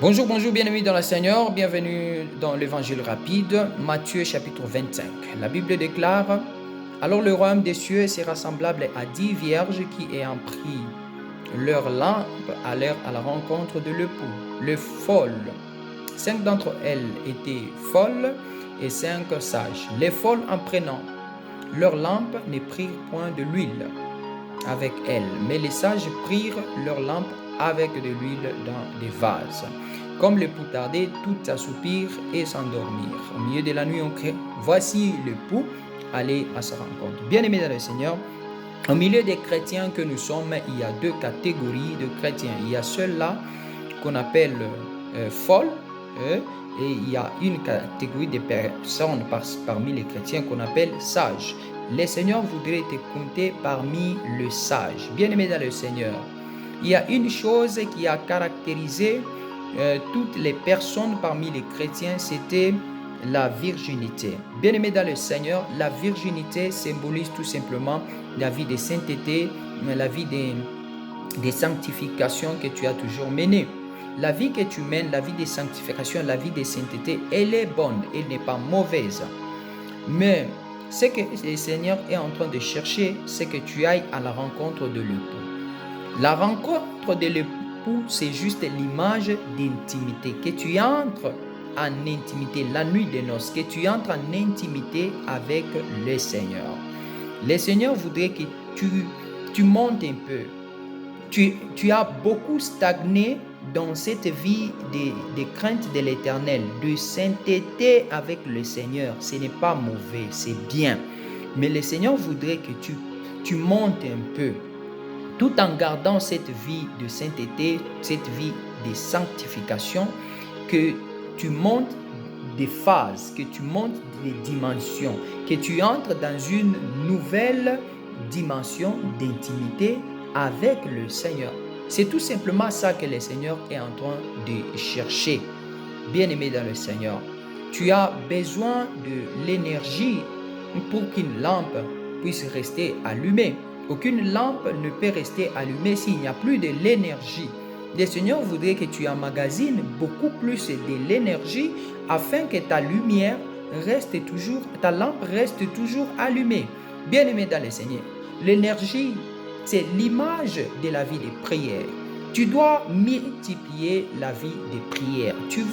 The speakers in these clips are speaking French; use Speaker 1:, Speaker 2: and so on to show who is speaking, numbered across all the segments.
Speaker 1: Bonjour, bonjour, bien-aimés dans le Seigneur, bienvenue dans l'évangile rapide, Matthieu chapitre 25. La Bible déclare: Alors le royaume des cieux sera semblable à 10 vierges qui, ayant pris leur lampe, allèrent à la rencontre de l'époux, les folles. 5 d'entre elles étaient folles et 5 sages. Les folles, en prenant leur lampe, ne prirent point de l'huile avec elles, mais les sages prirent leur lampe avec de l'huile dans des vases. Comme l'époux tardait, toutes assoupirent et s'endormirent. Au milieu de la nuit, on crie: Voici l'époux, allez à sa rencontre. Bien-aimés dans le Seigneur, au milieu des chrétiens que nous sommes, il y a deux catégories de chrétiens. Il y a ceux-là qu'on appelle folles, et il y a une catégorie de personnes parmi les chrétiens qu'on appelle sages. Le Seigneur voudrait te compter parmi les sages. Bien-aimés dans le Seigneur, il y a une chose qui a caractérisé toutes les personnes parmi les chrétiens, c'était la virginité. Bien-aimés dans le Seigneur, la virginité symbolise tout simplement la vie de sainteté, la vie de sanctification que tu as toujours menée. La vie que tu mènes, la vie de sanctification, la vie de sainteté, elle est bonne, elle n'est pas mauvaise. Mais ce que le Seigneur est en train de chercher, c'est que tu ailles à la rencontre de l'époux. La rencontre de l'époux, c'est juste l'image d'intimité, que tu entres en intimité, la nuit des noces, que tu entres en intimité avec le Seigneur. Le Seigneur voudrait que tu montes un peu. Tu as beaucoup stagné dans cette vie de crainte de l'Éternel, de sainteté avec le Seigneur. Ce n'est pas mauvais, c'est bien. Mais le Seigneur voudrait que tu montes un peu, tout en gardant cette vie de sainteté, cette vie de sanctification, que tu montes des phases, que tu montes des dimensions, que tu entres dans une nouvelle dimension d'intimité avec le Seigneur. C'est tout simplement ça que le Seigneur est en train de chercher. Bien-aimé dans le Seigneur, tu as besoin de l'énergie pour qu'une lampe puisse rester allumée. Aucune lampe ne peut rester allumée s'il n'y a plus de l'énergie. Le Seigneur voudrait que tu emmagasines beaucoup plus de l'énergie afin que ta lumière reste toujours, ta lampe reste toujours allumée. Bien-aimé dans le Seigneur, l'énergie, c'est l'image de la vie de prière. Tu dois multiplier la vie de prière. Tu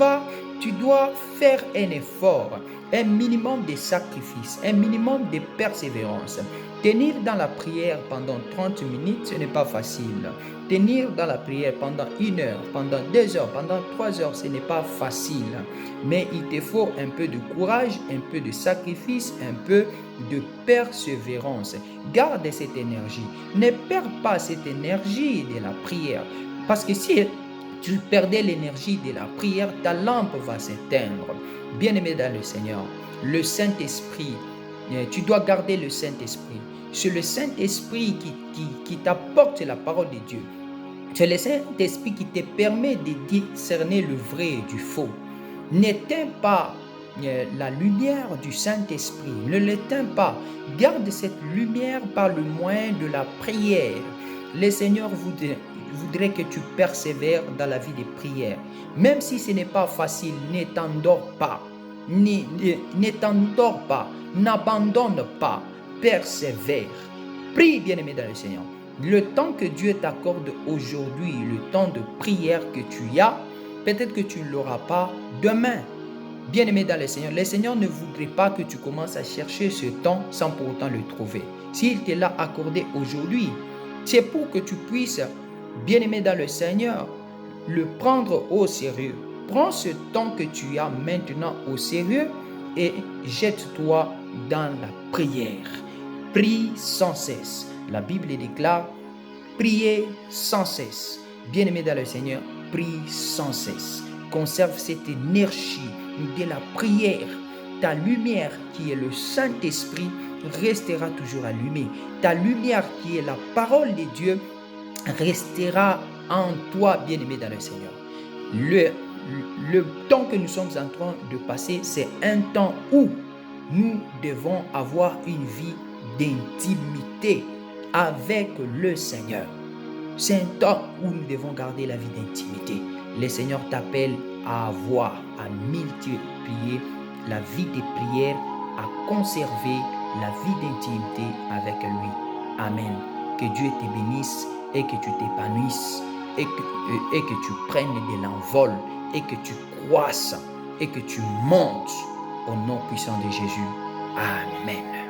Speaker 1: dois faire un effort, un minimum de sacrifice, un minimum de persévérance. Tenir dans la prière pendant 30 minutes, ce n'est pas facile. Tenir dans la prière pendant 1 heure, pendant 2 heures, pendant 3 heures, ce n'est pas facile. Mais il te faut un peu de courage, un peu de sacrifice, un peu de persévérance. Garde cette énergie. Ne perds pas cette énergie de la prière. Parce que si tu perdais l'énergie de la prière, ta lampe va s'éteindre. Bien-aimé dans le Seigneur, le Saint-Esprit, tu dois garder le Saint-Esprit. C'est le Saint-Esprit qui t'apporte la parole de Dieu. C'est le Saint-Esprit qui te permet de discerner le vrai et du faux. N'éteins pas la lumière du Saint-Esprit. Ne l'éteins pas. Garde cette lumière par le moyen de la prière. Le Seigneur voudrait que tu persévères dans la vie de prière. Même si ce n'est pas facile, ne t'endors pas. Ne t'endors pas. N'abandonne pas. Persévère. Prie, bien-aimé dans le Seigneur. Le temps que Dieu t'accorde aujourd'hui, le temps de prière que tu as, peut-être que tu ne l'auras pas demain. Bien-aimé dans le Seigneur ne voudrait pas que tu commences à chercher ce temps sans pour autant le trouver. S'il te l'a accordé aujourd'hui, c'est pour que tu puisses, bien-aimé dans le Seigneur, le prendre au sérieux. Prends ce temps que tu as maintenant au sérieux et jette-toi dans la prière. Prie sans cesse. La Bible déclare: priez sans cesse. Bien-aimé dans le Seigneur, prie sans cesse. Conserve cette énergie de la prière. Ta lumière qui est le Saint-Esprit restera toujours allumée. Ta lumière qui est la parole de Dieu restera en toi, bien-aimé dans le Seigneur. Le temps que nous sommes en train de passer, c'est un temps où nous devons avoir une vie d'intimité avec le Seigneur. C'est un temps où nous devons garder la vie d'intimité. Le Seigneur t'appelle à avoir, à multiplier la vie de prière, à conserver la vie d'intimité avec lui. Amen. Que Dieu te bénisse et que tu t'épanouisses et que tu prennes de l'envol et que tu croisses et que tu montes au nom puissant de Jésus. Amen.